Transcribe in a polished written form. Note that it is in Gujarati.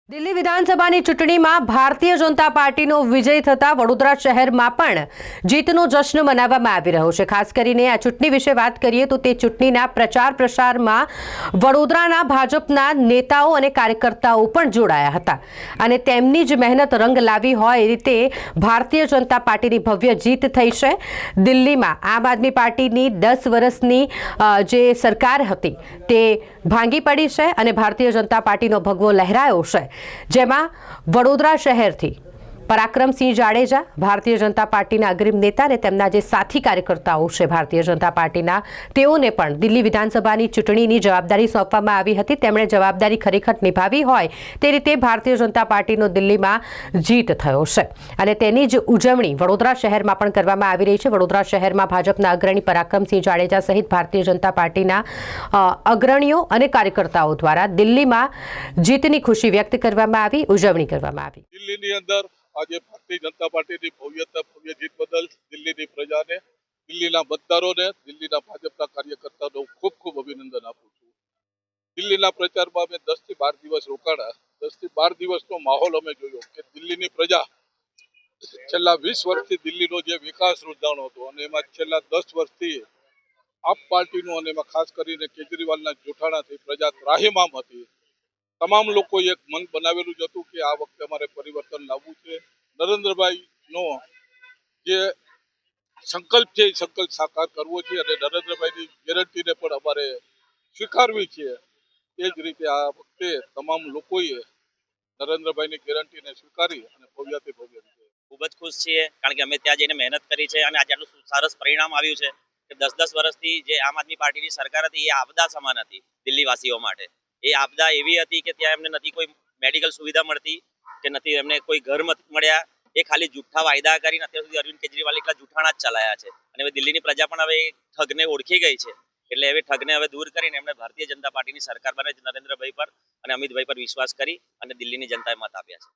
દિલ્હી વિધાનસભાની ચૂંટણીમાં ભારતીય જનતા પાર્ટીનો વિજય થતા વડોદરા શહેરમાં પણ જીતનો જશ્ન મનાવવામાં આવી રહ્યો છે। ખાસ કરીને આ ચૂંટણી વિશે વાત કરીએ તો તે ચૂંટણીના પ્રચાર પ્રસારમાં વડોદરાના ભાજપના નેતાઓ અને કાર્યકર્તાઓ પણ જોડાયા હતા અને તેમની જ મહેનત રંગ લાવી હોય એ રીતે ભારતીય જનતા પાર્ટીની ભવ્ય જીત થઈ છે। દિલ્હીમાં આમ આદમી પાર્ટીની 10 વર્ષની જે સરકાર હતી તે ભાંગી પડી છે અને ભારતીય જનતા પાર્ટીનો ભગવો લહેરાયો છે, જેમાં વડોદરા શહેરથી પરાક્રમસિંહ જાડેજા ભારતીય જનતા પાર્ટીના અગ્રીમ નેતા અને તેમના જે સાથી કાર્યકર્તાઓ છે ભારતીય જનતા પાર્ટીના, તેઓને પણ દિલ્હી વિધાનસભાની ચૂંટણીની જવાબદારી સોંપવામાં આવી હતી। તેમણે જવાબદારી ખરેખર નિભાવી હોય તે રીતે ભારતીય જનતા પાર્ટીનો દિલ્હીમાં જીત થયો છે અને તેની જ ઉજવણી વડોદરા શહેરમાં પણ કરવામાં આવી રહી છે। વડોદરા શહેરમાં ભાજપના અગ્રણી પરાક્રમસિંહ જાડેજા સહિત ભારતીય જનતા પાર્ટીના અગ્રણીઓ અને કાર્યકર્તાઓ દ્વારા દિલ્હીમાં જીતની ખુશી વ્યક્ત કરવામાં આવી, ઉજવણી કરવામાં આવી। દિલ્હીની અંદર આજે ભારતીય જનતા પાર્ટીની ભવ્ય જીત બદલ દિલ્હીની પ્રજાને, દિલ્હીના મતદારોને, દિલ્હીના ભાજપના કાર્યકર્તાઓને ખૂબ ખૂબ અભિનંદન આપું છું। દિલ્હીના પ્રચારમાં અમે 10 થી 12 દિવસ રોકાણા। 10 થી 12 દિવસનો માહોલ અમે જોયો કે દિલ્હીની પ્રજા છેલ્લા 20 વર્ષથી દિલ્હીનો જે વિકાસ રૂંધાણો હતો અને એમાં છેલ્લા 10 વર્ષથી આપ પાર્ટીનું અને એમાં ખાસ કરીને કેજરીવાલના જોઠાણાથી પ્રજા ત્રાહિમામ હતી। તમામ લોકોએ એક મન બનાવેલું જ હતું કે આ વખતે અમારે પરિવર્તન લાવવું છે। નરેન્દ્રભાઈનો જે સંકલ્પ છે એ સંકલ્પ સાકાર કરવો છે અને નરેન્દ્રભાઈની ગેરંટીને પણ અમારે સ્વીકારવી છે। એ જ રીતે આ વખતે તમામ લોકોએ નરેન્દ્રભાઈની ગેરંટીને સ્વીકારી અને ભવ્યથી ભવ્ય રીતે ખૂબ જ ખુશ છીએ, કારણ કે અમે ત્યાં જઈને મહેનત કરી છે અને આજે આટલું સરસ પરિણામ આવ્યું છે કે 10 વર્ષથી જે આમ આદમી પાર્ટીની સરકાર હતી એ આપદા સમાન હતી દિલ્હીવાસીઓ માટે। એ આપદા એવી હતી કે ત્યાં એમને નથી કોઈ મેડિકલ સુવિધા મળતી કે નથી એમને કોઈ ઘર મળ્યા। એ ખાલી જૂઠા વાયદા કરીને અત્યાર સુધી અરવિંદ કેજરીવાલ એટલા જૂઠાણા જ ચલાયા છે અને હવે દિલ્હીની પ્રજા પણ હવે ઠગને ઓળખી ગઈ છે। એટલે હવે ઠગને હવે દૂર કરીને એમણે ભારતીય જનતા પાર્ટીની સરકાર બને નરેન્દ્રભાઈ પર અને અમિતભાઈ પર વિશ્વાસ કરી અને દિલ્હીની જનતાએ મત આપ્યા છે।